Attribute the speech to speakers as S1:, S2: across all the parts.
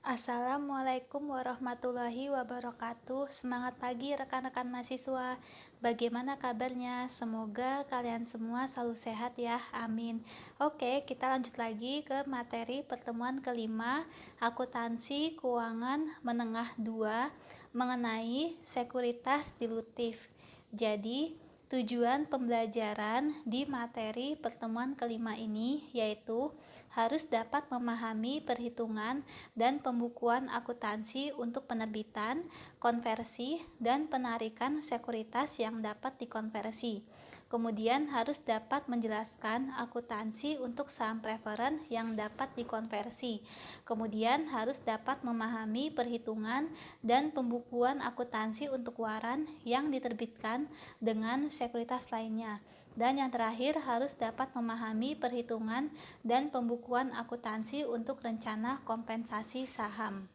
S1: Assalamualaikum warahmatullahi wabarakatuh. Semangat pagi rekan-rekan mahasiswa. Bagaimana kabarnya? Semoga kalian semua selalu sehat ya. Amin. Oke, kita lanjut lagi ke materi pertemuan kelima, akuntansi keuangan menengah 2 mengenai sekuritas dilutif. Jadi, tujuan pembelajaran di materi pertemuan kelima ini yaitu harus dapat memahami perhitungan dan pembukuan akuntansi untuk penerbitan, konversi, dan penarikan sekuritas yang dapat dikonversi. Kemudian harus dapat menjelaskan akuntansi untuk saham preferen yang dapat dikonversi. Kemudian harus dapat memahami perhitungan dan pembukuan akuntansi untuk waran yang diterbitkan dengan sekuritas lainnya. Dan yang terakhir harus dapat memahami perhitungan dan pembukuan akuntansi untuk rencana kompensasi saham.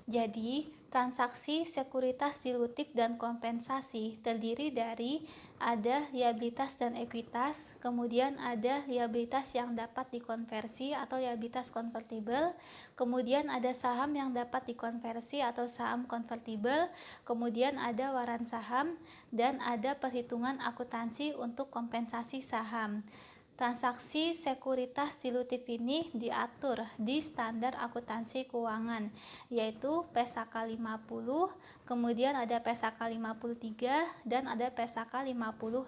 S1: Jadi, transaksi sekuritas dilutif dan kompensasi terdiri dari ada liabilitas dan ekuitas, kemudian ada liabilitas yang dapat dikonversi atau liabilitas konvertibel, kemudian ada saham yang dapat dikonversi atau saham konvertibel, kemudian ada waran saham, dan ada perhitungan akuntansi untuk kompensasi saham. Transaksi sekuritas dilutif ini diatur di standar akuntansi keuangan, yaitu PSAK 50, kemudian ada PSAK 53, dan ada PSAK 55.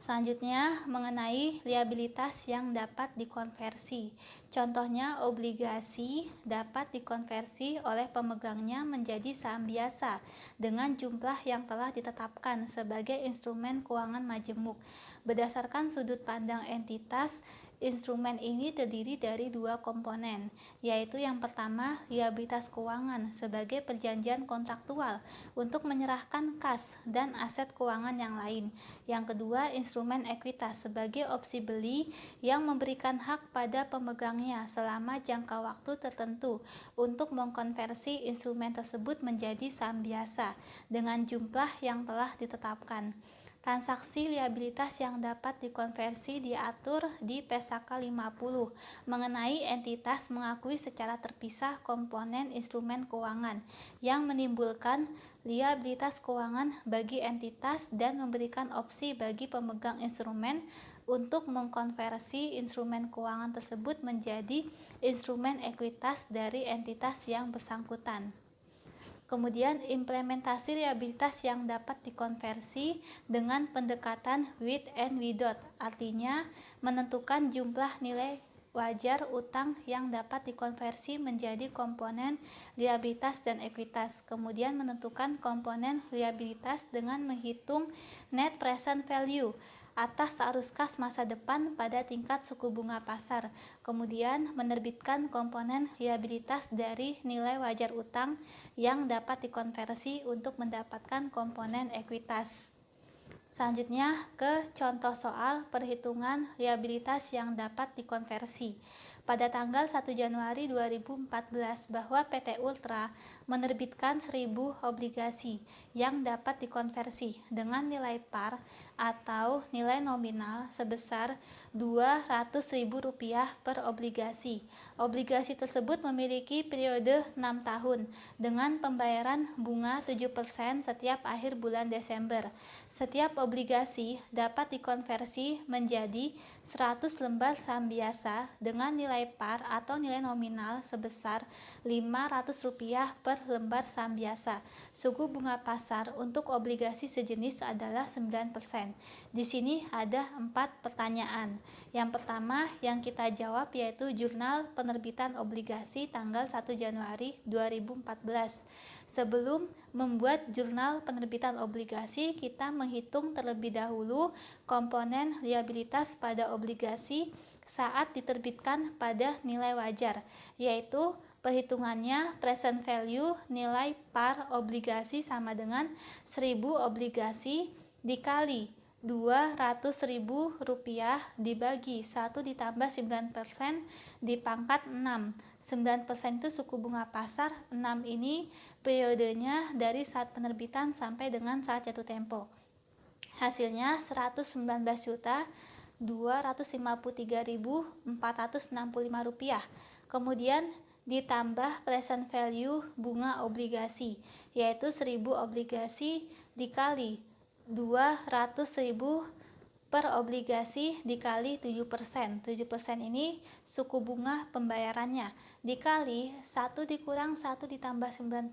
S1: Selanjutnya, mengenai liabilitas yang dapat dikonversi. Contohnya, obligasi dapat dikonversi oleh pemegangnya menjadi saham biasa dengan jumlah yang telah ditetapkan sebagai instrumen keuangan majemuk. Berdasarkan sudut pandang entitas, instrumen ini terdiri dari dua komponen, yaitu yang pertama liabilitas keuangan sebagai perjanjian kontraktual untuk menyerahkan kas dan aset keuangan yang lain. Yang kedua, instrumen ekuitas sebagai opsi beli yang memberikan hak pada pemegangnya selama jangka waktu tertentu untuk mengkonversi instrumen tersebut menjadi saham biasa dengan jumlah yang telah ditetapkan. Transaksi liabilitas yang dapat dikonversi diatur di PSAK 50 mengenai entitas mengakui secara terpisah komponen instrumen keuangan yang menimbulkan liabilitas keuangan bagi entitas dan memberikan opsi bagi pemegang instrumen untuk mengkonversi instrumen keuangan tersebut menjadi instrumen ekuitas dari entitas yang bersangkutan. Kemudian implementasi liabilitas yang dapat dikonversi dengan pendekatan with and without, artinya menentukan jumlah nilai wajar utang yang dapat dikonversi menjadi komponen liabilitas dan ekuitas. Kemudian menentukan komponen liabilitas dengan menghitung net present value atas arus kas masa depan pada tingkat suku bunga pasar, kemudian menerbitkan komponen liabilitas dari nilai wajar utang yang dapat dikonversi untuk mendapatkan komponen ekuitas. Selanjutnya ke contoh soal perhitungan liabilitas yang dapat dikonversi. Pada tanggal 1 Januari 2014 bahwa PT Ultra menerbitkan 1000 obligasi yang dapat dikonversi dengan nilai par atau nilai nominal sebesar Rp200.000 per obligasi. Obligasi tersebut memiliki periode 6 tahun dengan pembayaran bunga 7% setiap akhir bulan Desember. Setiap obligasi dapat dikonversi menjadi 100 lembar saham biasa dengan nilai par atau nilai nominal sebesar Rp500 per lembar saham biasa. Suku bunga pasar untuk obligasi sejenis adalah 9%. Di sini ada 4 pertanyaan. Yang pertama yang kita jawab yaitu jurnal penerbitan obligasi tanggal 1 Januari 2014. Sebelum membuat jurnal penerbitan obligasi, kita menghitung terlebih dahulu komponen liabilitas pada obligasi saat diterbitkan pada nilai wajar, yaitu perhitungannya present value nilai par obligasi sama dengan 1000 obligasi dikali Rp200.000 dibagi 1 ditambah 9% dipangkat 6. 9% itu suku bunga pasar, 6 ini periodenya dari saat penerbitan sampai dengan saat jatuh tempo. Hasilnya Rp119.253.465. Kemudian ditambah present value bunga obligasi, yaitu 1000 obligasi dikali 200.000 per obligasi dikali 7%. 7% ini suku bunga pembayarannya, dikali 1 dikurang 1 ditambah 9%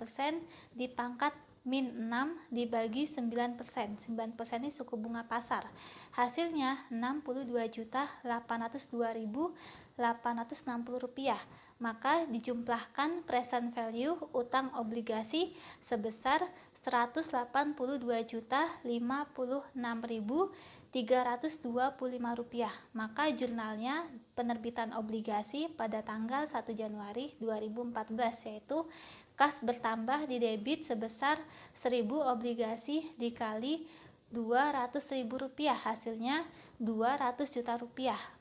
S1: dipangkat min 6 dibagi 9%. 9% ini suku bunga pasar. Hasilnya Rp62.802.860. Maka dijumlahkan present value utang obligasi sebesar Rp182.056.325. Maka jurnalnya penerbitan obligasi pada tanggal 1 Januari 2014, yaitu kas bertambah di debit sebesar 1000 obligasi dikali Rp200.000, hasilnya Rp200 juta.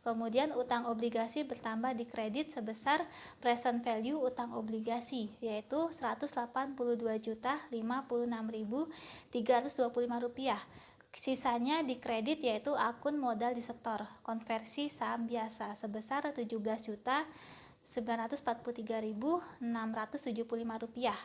S1: Kemudian utang obligasi bertambah di kredit sebesar present value utang obligasi, yaitu Rp182.056.325. Sisanya di kredit yaitu akun modal disetor konversi saham biasa sebesar Rp17.943.675.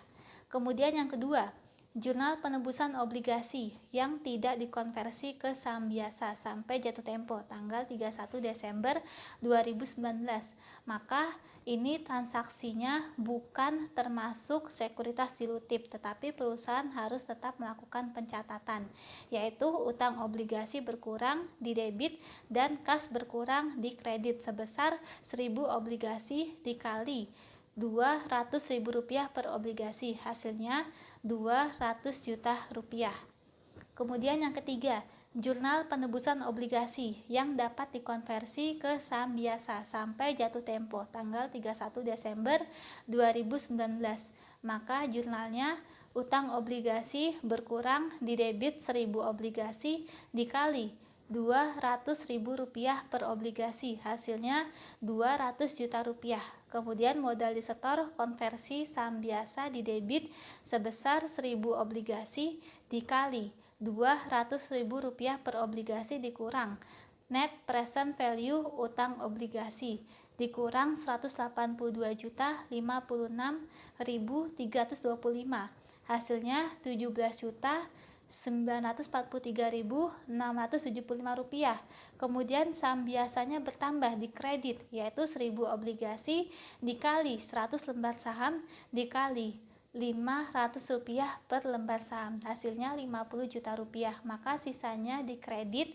S1: Kemudian yang kedua, jurnal penebusan obligasi yang tidak dikonversi ke saham biasa sampai jatuh tempo tanggal 31 Desember 2019. Maka ini transaksinya bukan termasuk sekuritas dilutif, tetapi perusahaan harus tetap melakukan pencatatan, yaitu utang obligasi berkurang di debit dan kas berkurang di kredit sebesar 1000 obligasi dikali Rp200.000 per obligasi, hasilnya Rp200 juta. Kemudian yang ketiga, jurnal penebusan obligasi yang dapat dikonversi ke saham biasa sampai jatuh tempo tanggal 31 Desember 2019. Maka jurnalnya utang obligasi berkurang di debit 1000 obligasi dikali Rp200.000 per obligasi, hasilnya Rp200 juta. Kemudian modal disetor konversi saham biasa di debit sebesar 1000 obligasi dikali Rp200.000 per obligasi dikurang net present value utang obligasi dikurang Rp182.056.325, hasilnya Rp17.943.675. Kemudian saham biasanya bertambah di kredit, yaitu 1000 obligasi dikali 100 lembar saham dikali Rp500 per lembar saham, hasilnya Rp50 juta. Maka sisanya di kredit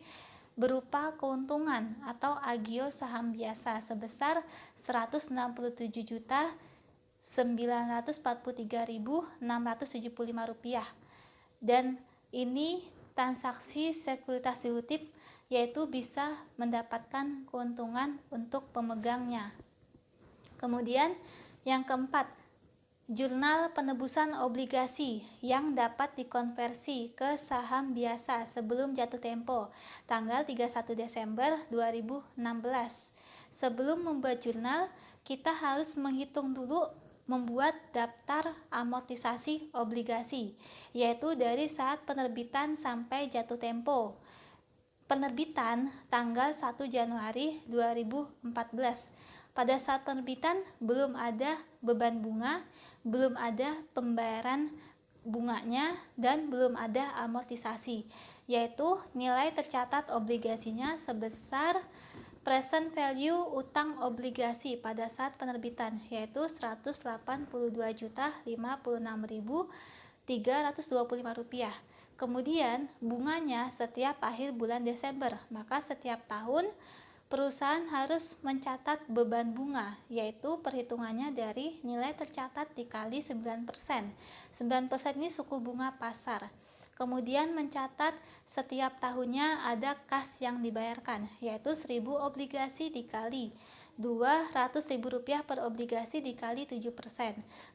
S1: berupa keuntungan atau agio saham biasa sebesar Rp167.943.675. Dan ini transaksi sekuritas dilutif, yaitu bisa mendapatkan keuntungan untuk pemegangnya. Kemudian yang keempat, jurnal penebusan obligasi yang dapat dikonversi ke saham biasa sebelum jatuh tempo tanggal 31 Desember 2016. Sebelum membuat jurnal, kita harus menghitung dulu membuat daftar amortisasi obligasi, yaitu dari saat penerbitan sampai jatuh tempo. Penerbitan tanggal 1 Januari 2014. Pada saat penerbitan belum ada beban bunga, belum ada pembayaran bunganya, dan belum ada amortisasi, yaitu nilai tercatat obligasinya sebesar present value utang obligasi pada saat penerbitan, yaitu Rp182.056.325. Kemudian bunganya setiap akhir bulan Desember. Maka setiap tahun perusahaan harus mencatat beban bunga, yaitu perhitungannya dari nilai tercatat dikali 9%. 9% ini suku bunga pasar. Kemudian mencatat setiap tahunnya ada kas yang dibayarkan, yaitu 1000 obligasi dikali Rp200.000 per obligasi dikali 7%.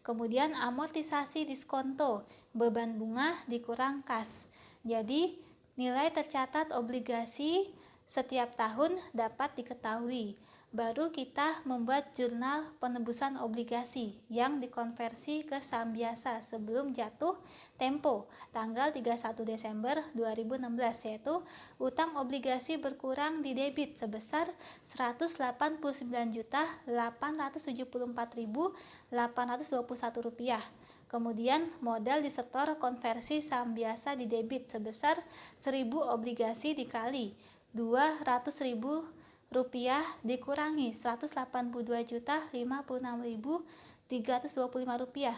S1: Kemudian amortisasi diskonto, beban bunga dikurang kas. Jadi nilai tercatat obligasi setiap tahun dapat diketahui. baru kita membuat jurnal penebusan obligasi yang dikonversi ke saham biasa sebelum jatuh tempo tanggal 31 Desember 2016, yaitu utang obligasi berkurang di debit sebesar Rp189.874.821. Kemudian modal disetor konversi saham biasa di debit sebesar 1.000 obligasi dikali Rp200.000 dikurangi Rp182.056.325,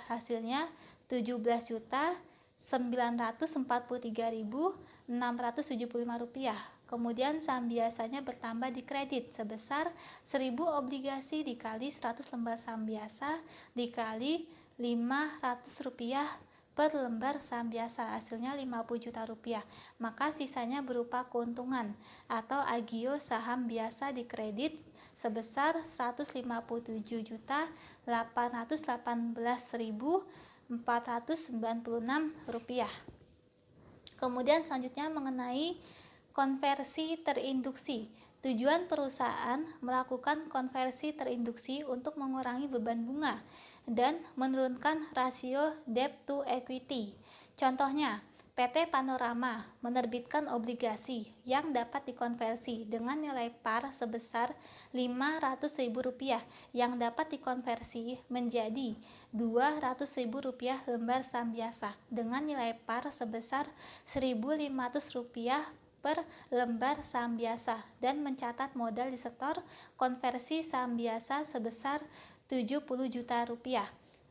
S1: hasilnya Rp17.943.675. Kemudian saham biasanya bertambah di kredit sebesar 1.000 obligasi dikali 100 lembar saham biasa dikali Rp500 per lembar saham biasa, hasilnya Rp50 juta. Maka sisanya berupa keuntungan atau agio saham biasa di kredit sebesar Rp157.818.496. Kemudian selanjutnya mengenai konversi terinduksi. Tujuan perusahaan melakukan konversi terinduksi untuk mengurangi beban bunga dan menurunkan rasio debt to equity. Contohnya, PT Panorama menerbitkan obligasi yang dapat dikonversi dengan nilai par sebesar Rp500.000 yang dapat dikonversi menjadi Rp200.000 lembar saham biasa dengan nilai par sebesar Rp1.500 per lembar saham biasa dan mencatat modal disetor konversi saham biasa sebesar Rp70 juta.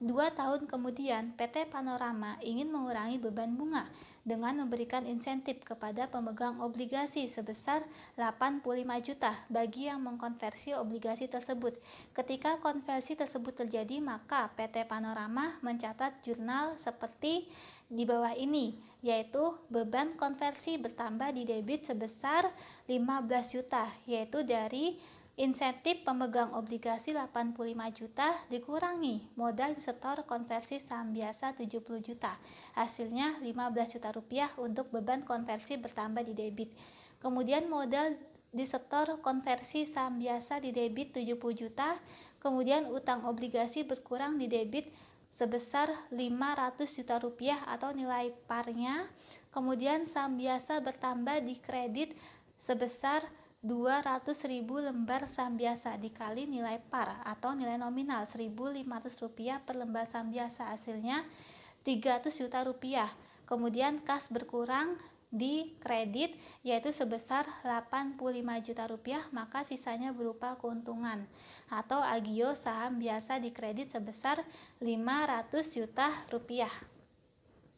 S1: 2 tahun kemudian, PT Panorama ingin mengurangi beban bunga dengan memberikan insentif kepada pemegang obligasi sebesar Rp85 juta bagi yang mengkonversi obligasi tersebut. Ketika konversi tersebut terjadi, maka PT Panorama mencatat jurnal seperti di bawah ini, yaitu beban konversi bertambah di debit sebesar 15 juta, yaitu dari insentif pemegang obligasi 85 juta dikurangi modal disetor konversi saham biasa 70 juta. Hasilnya Rp15 juta untuk beban konversi bertambah di debit. Kemudian modal disetor konversi saham biasa di debit 70 juta. Kemudian utang obligasi berkurang di debit sebesar Rp500 juta atau nilai parnya. Kemudian saham biasa bertambah di kredit sebesar 200.000 lembar saham biasa dikali nilai par atau nilai nominal Rp1.500 per lembar saham biasa, hasilnya Rp300 juta. Kemudian kas berkurang di kredit yaitu sebesar Rp85 juta, maka sisanya berupa keuntungan atau agio saham biasa di kredit sebesar Rp500 juta.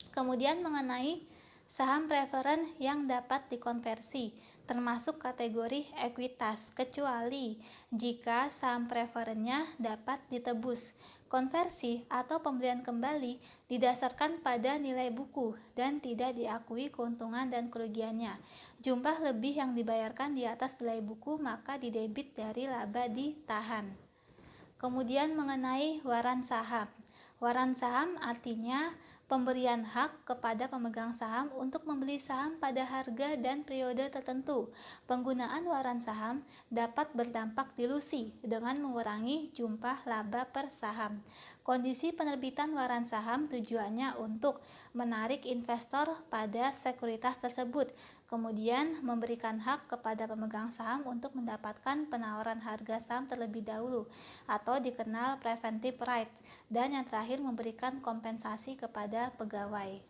S1: Kemudian mengenai saham preferen yang dapat dikonversi termasuk kategori ekuitas kecuali jika saham preferennya dapat ditebus. Konversi atau pembelian kembali didasarkan pada nilai buku dan tidak diakui keuntungan dan kerugiannya. Jumlah lebih yang dibayarkan di atas nilai buku maka didebit dari laba ditahan. Kemudian mengenai waran saham. Waran saham artinya pemberian hak kepada pemegang saham untuk membeli saham pada harga dan periode tertentu. Penggunaan waran saham dapat berdampak dilusi dengan mengurangi jumlah laba per saham. Kondisi penerbitan waran saham tujuannya untuk menarik investor pada sekuritas tersebut, kemudian memberikan hak kepada pemegang saham untuk mendapatkan penawaran harga saham terlebih dahulu atau dikenal preventive right, dan yang terakhir memberikan kompensasi kepada pegawai.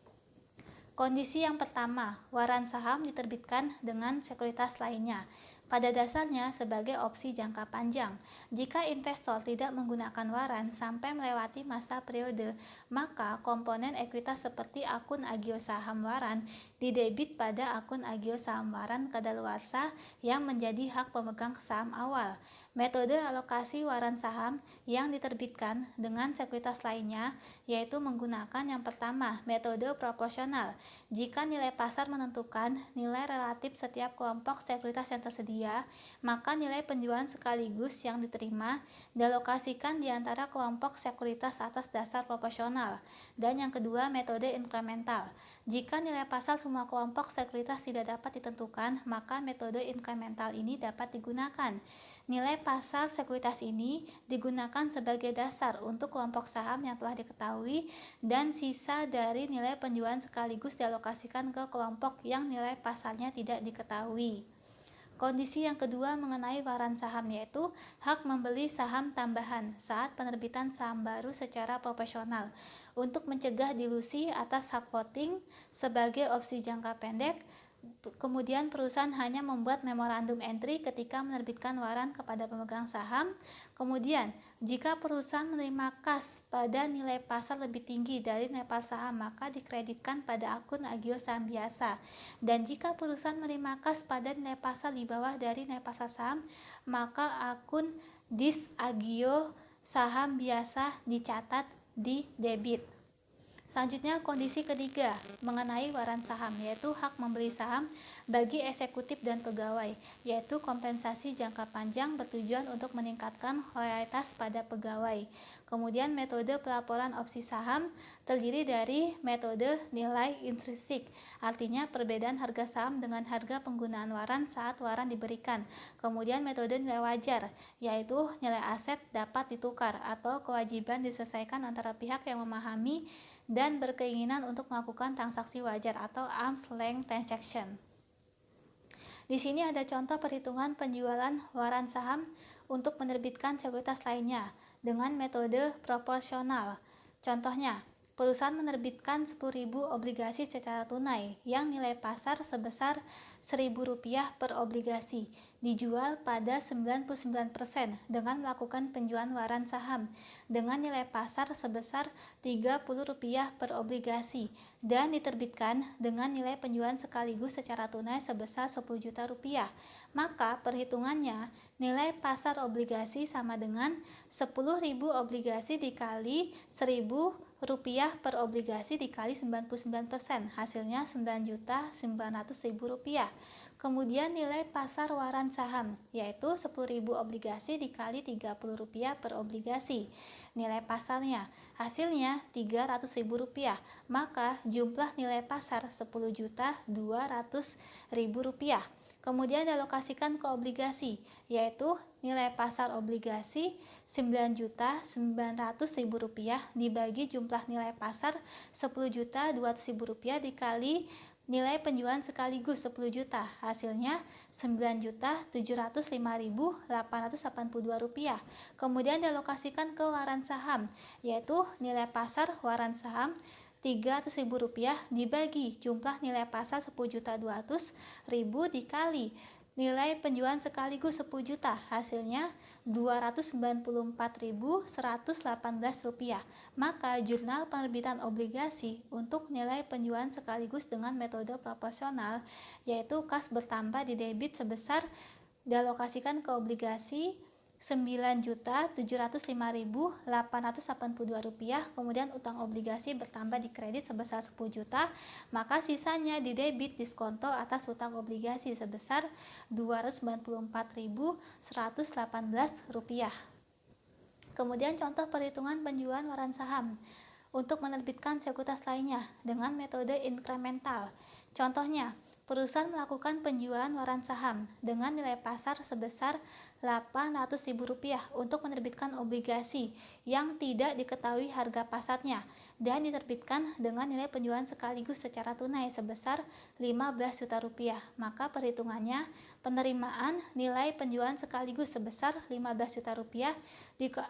S1: Kondisi yang pertama, waran saham diterbitkan dengan sekuritas lainnya. Pada dasarnya sebagai opsi jangka panjang. Jika investor tidak menggunakan waran sampai melewati masa periode, maka komponen ekuitas seperti akun agio saham waran didebit pada akun agio saham waran kadaluarsa yang menjadi hak pemegang saham awal. Metode alokasi waran saham yang diterbitkan dengan sekuritas lainnya yaitu menggunakan yang pertama, metode proporsional. Jika nilai pasar menentukan nilai relatif setiap kelompok sekuritas yang tersedia, maka nilai penjualan sekaligus yang diterima dialokasikan di antara kelompok sekuritas atas dasar proporsional. Dan yang kedua, metode inkremental. Jika nilai pasar semua kelompok sekuritas tidak dapat ditentukan, maka metode inkremental ini dapat digunakan. Nilai pasar sekuritas ini digunakan sebagai dasar untuk kelompok saham yang telah diketahui dan sisa dari nilai penjualan sekaligus dialokasikan ke kelompok yang nilai pasarnya tidak diketahui. Kondisi yang kedua mengenai waran saham yaitu hak membeli saham tambahan saat penerbitan saham baru secara proporsional untuk mencegah dilusi atas hak voting sebagai opsi jangka pendek. Kemudian perusahaan hanya membuat memorandum entry ketika menerbitkan waran kepada pemegang saham. Kemudian, jika perusahaan menerima kas pada nilai pasar lebih tinggi dari nilai pasar saham, maka dikreditkan pada akun agio saham biasa. Dan jika perusahaan menerima kas pada nilai pasar di bawah dari nilai pasar saham, maka akun dis agio saham biasa dicatat di debit. Selanjutnya, kondisi ketiga mengenai waran saham yaitu hak membeli saham bagi eksekutif dan pegawai, yaitu kompensasi jangka panjang bertujuan untuk meningkatkan loyalitas pada pegawai. Kemudian metode pelaporan opsi saham terdiri dari metode nilai intrinsik, artinya perbedaan harga saham dengan harga penggunaan waran saat waran diberikan. Kemudian metode nilai wajar, yaitu nilai aset dapat ditukar atau kewajiban diselesaikan antara pihak yang memahami dan berkeinginan untuk melakukan transaksi wajar atau arm's length transaction. Di sini ada contoh perhitungan penjualan waran saham untuk menerbitkan sekuritas lainnya dengan metode proporsional. Contohnya, perusahaan menerbitkan 10.000 obligasi secara tunai yang nilai pasar sebesar Rp1.000 per obligasi, dijual pada 99% dengan melakukan penjualan waran saham dengan nilai pasar sebesar Rp30 per obligasi dan diterbitkan dengan nilai penjualan sekaligus secara tunai sebesar Rp10 juta. Maka perhitungannya nilai pasar obligasi sama dengan 10.000 obligasi dikali Rp1.000 per obligasi dikali 99%, hasilnya Rp9.900.000. Kemudian nilai pasar waran saham yaitu 10.000 obligasi dikali Rp30 per obligasi. Nilai pasarnya hasilnya Rp300.000, maka jumlah nilai pasar Rp10.200.000. Kemudian dialokasikan ke obligasi, yaitu nilai pasar obligasi Rp9.900.000 dibagi jumlah nilai pasar Rp10.200.000 dikali nilai penjualan sekaligus 10 juta, hasilnya Rp9.705.882. Kemudian dialokasikan ke waran saham, yaitu nilai pasar waran saham Rp300.000 dibagi jumlah nilai pasar Rp10.200.000 dikali nilai penjualan sekaligus 10 juta, hasilnya Rp294.118. Maka jurnal penerbitan obligasi untuk nilai penjualan sekaligus dengan metode proporsional, yaitu kas bertambah di debit sebesar dialokasikan ke obligasi Rp9.705.882, kemudian utang obligasi bertambah di kredit sebesar 10 juta, maka sisanya di debit diskonto atas utang obligasi sebesar Rp294.118. Kemudian contoh perhitungan penjualan waran saham untuk menerbitkan sekuritas lainnya dengan metode inkremental. Contohnya, perusahaan melakukan penjualan waran saham dengan nilai pasar sebesar Rp800.000 untuk menerbitkan obligasi yang tidak diketahui harga pasarnya dan diterbitkan dengan nilai penjualan sekaligus secara tunai sebesar Rp15 juta. Maka perhitungannya penerimaan nilai penjualan sekaligus sebesar Rp15 juta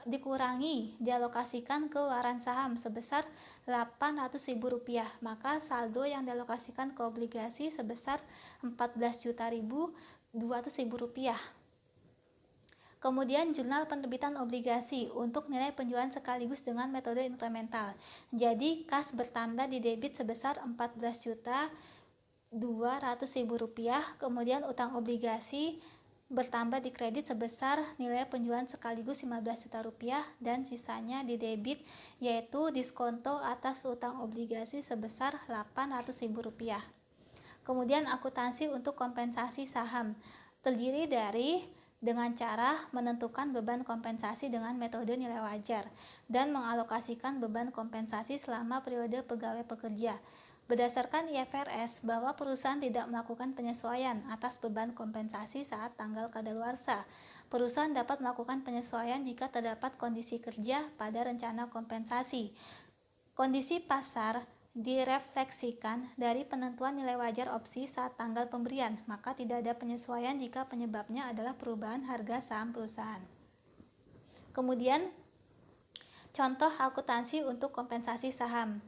S1: dikurangi dialokasikan ke waran saham sebesar Rp800.000, maka saldo yang dialokasikan ke obligasi sebesar Rp14.200.000. Kemudian jurnal penerbitan obligasi untuk nilai penjualan sekaligus dengan metode inkremental. Jadi kas bertambah di debit sebesar Rp14.200.000, kemudian utang obligasi bertambah di kredit sebesar nilai penjualan sekaligus Rp15 juta dan sisanya di debit, yaitu diskonto atas utang obligasi sebesar Rp800.000. Kemudian akuntansi untuk kompensasi saham terdiri dari dengan cara menentukan beban kompensasi dengan metode nilai wajar dan mengalokasikan beban kompensasi selama periode pegawai pekerja. Berdasarkan IFRS bahwa perusahaan tidak melakukan penyesuaian atas beban kompensasi saat tanggal kadaluarsa, Perusahaan dapat melakukan penyesuaian jika terdapat kondisi kerja pada rencana kompensasi. Kondisi pasar direfleksikan dari penentuan nilai wajar opsi saat tanggal pemberian, maka tidak ada penyesuaian jika penyebabnya adalah perubahan harga saham perusahaan. Kemudian, contoh akuntansi untuk kompensasi saham.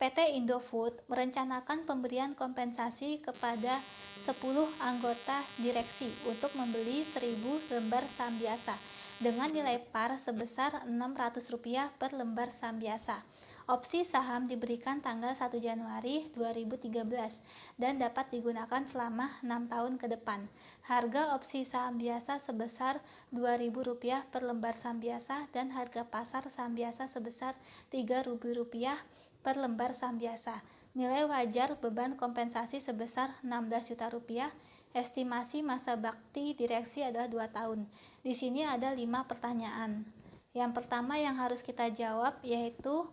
S1: PT Indofood merencanakan pemberian kompensasi kepada 10 anggota direksi untuk membeli 1.000 lembar saham biasa dengan nilai par sebesar Rp600 per lembar saham biasa. Opsi saham diberikan tanggal 1 Januari 2013 dan dapat digunakan selama 6 tahun ke depan. Harga opsi saham biasa sebesar Rp2.000 per lembar saham biasa dan harga pasar saham biasa sebesar Rp3.000 per lembar saham biasa. Nilai wajar beban kompensasi sebesar Rp16 juta. Estimasi masa bakti direksi adalah 2 tahun. Di sini ada 5 pertanyaan. Yang pertama yang harus kita jawab yaitu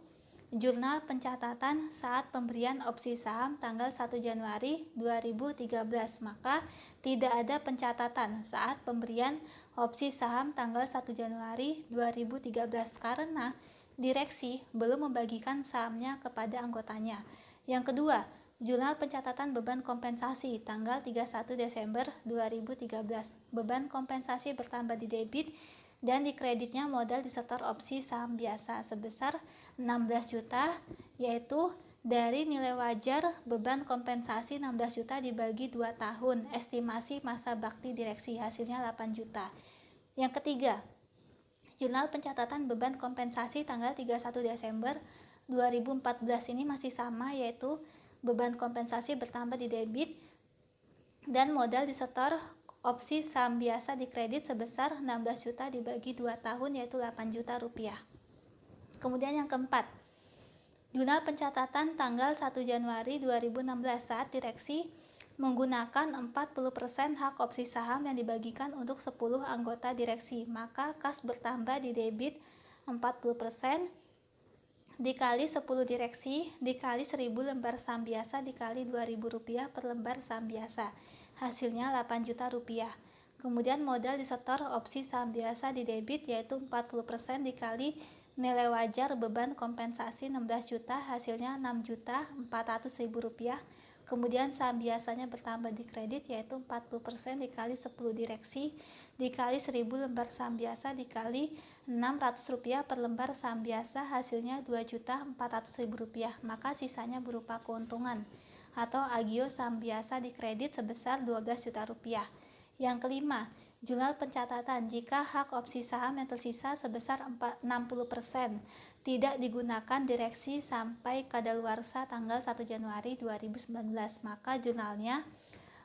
S1: jurnal pencatatan saat pemberian opsi saham tanggal 1 Januari 2013. Maka tidak ada pencatatan saat pemberian opsi saham tanggal 1 Januari 2013 karena direksi belum membagikan sahamnya kepada anggotanya. Yang kedua, jurnal pencatatan beban kompensasi tanggal 31 Desember 2013. Beban kompensasi bertambah di debit dan di kreditnya modal disetor opsi saham biasa sebesar 16 juta, yaitu dari nilai wajar beban kompensasi 16 juta dibagi 2 tahun, estimasi masa bakti direksi, hasilnya 8 juta. Yang ketiga, jurnal pencatatan beban kompensasi tanggal 31 Desember 2014 ini masih sama, yaitu beban kompensasi bertambah di debit dan modal disetor opsi saham biasa di kredit sebesar 16 juta dibagi 2 tahun, yaitu 8 juta rupiah. Kemudian yang keempat, jurnal pencatatan tanggal 1 Januari 2016 saat direksi menggunakan 40% hak opsi saham yang dibagikan untuk 10 anggota direksi, maka kas bertambah di debit 40% dikali 10 direksi dikali 1.000 lembar saham biasa dikali Rp2.000 per lembar saham biasa, hasilnya 8 juta rupiah. Kemudian modal disetor opsi saham biasa di debit yaitu 40% dikali nilai wajar beban kompensasi 16 juta, hasilnya 6.400.000 rupiah. Kemudian saham biasanya bertambah di kredit yaitu 40% dikali 10 direksi dikali 1.000 lembar saham biasa dikali Rp600 per lembar saham biasa, hasilnya Rp2.400.000, maka sisanya berupa keuntungan atau agio saham biasa di kredit sebesar Rp12 juta. Yang kelima, jurnal pencatatan jika hak opsi saham yang tersisa sebesar 60% tidak digunakan direksi sampai kadaluarsa tanggal 1 Januari 2019, maka jurnalnya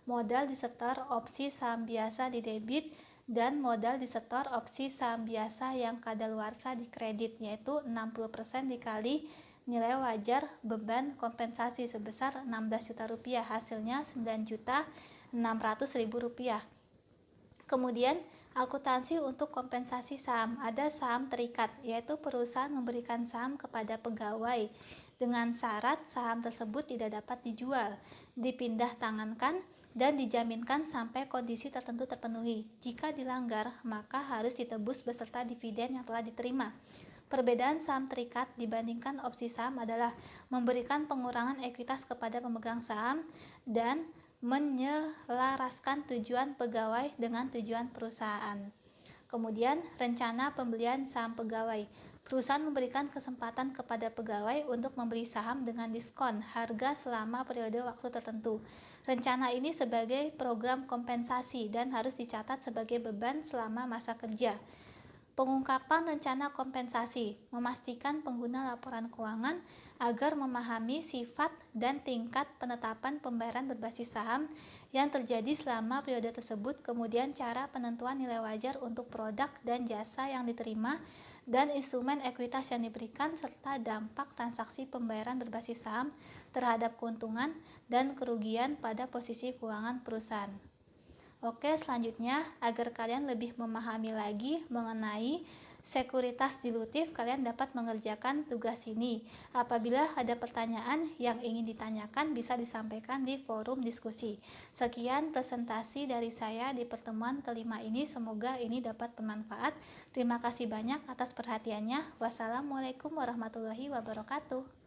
S1: modal disetor opsi saham biasa di debit dan modal disetor opsi saham biasa yang kadaluarsa di kredit yaitu 60% dikali nilai wajar beban kompensasi sebesar Rp16 juta, hasilnya Rp9.600.000. Kemudian akuntansi untuk kompensasi saham. Ada saham terikat, yaitu perusahaan memberikan saham kepada pegawai dengan syarat saham tersebut tidak dapat dijual, dipindah tangankan, dan dijaminkan sampai kondisi tertentu terpenuhi. Jika dilanggar, maka harus ditebus beserta dividen yang telah diterima. Perbedaan saham terikat dibandingkan opsi saham adalah memberikan pengurangan ekuitas kepada pemegang saham dan menyelaraskan tujuan pegawai dengan tujuan perusahaan. Kemudian, rencana pembelian saham pegawai. Perusahaan memberikan kesempatan kepada pegawai untuk membeli saham dengan diskon harga selama periode waktu tertentu. Rencana ini sebagai program kompensasi dan harus dicatat sebagai beban selama masa kerja. Pengungkapan rencana kompensasi memastikan pengguna laporan keuangan agar memahami sifat dan tingkat penetapan pembayaran berbasis saham yang terjadi selama periode tersebut, kemudian cara penentuan nilai wajar untuk produk dan jasa yang diterima dan instrumen ekuitas yang diberikan, serta dampak transaksi pembayaran berbasis saham terhadap keuntungan dan kerugian pada posisi keuangan perusahaan. Oke, selanjutnya agar kalian lebih memahami lagi mengenai sekuritas dilutif, kalian dapat mengerjakan tugas ini. Apabila ada pertanyaan yang ingin ditanyakan, bisa disampaikan di forum diskusi. Sekian presentasi dari saya di pertemuan kelima ini, semoga ini dapat bermanfaat. Terima kasih banyak atas perhatiannya. Wassalamualaikum warahmatullahi wabarakatuh.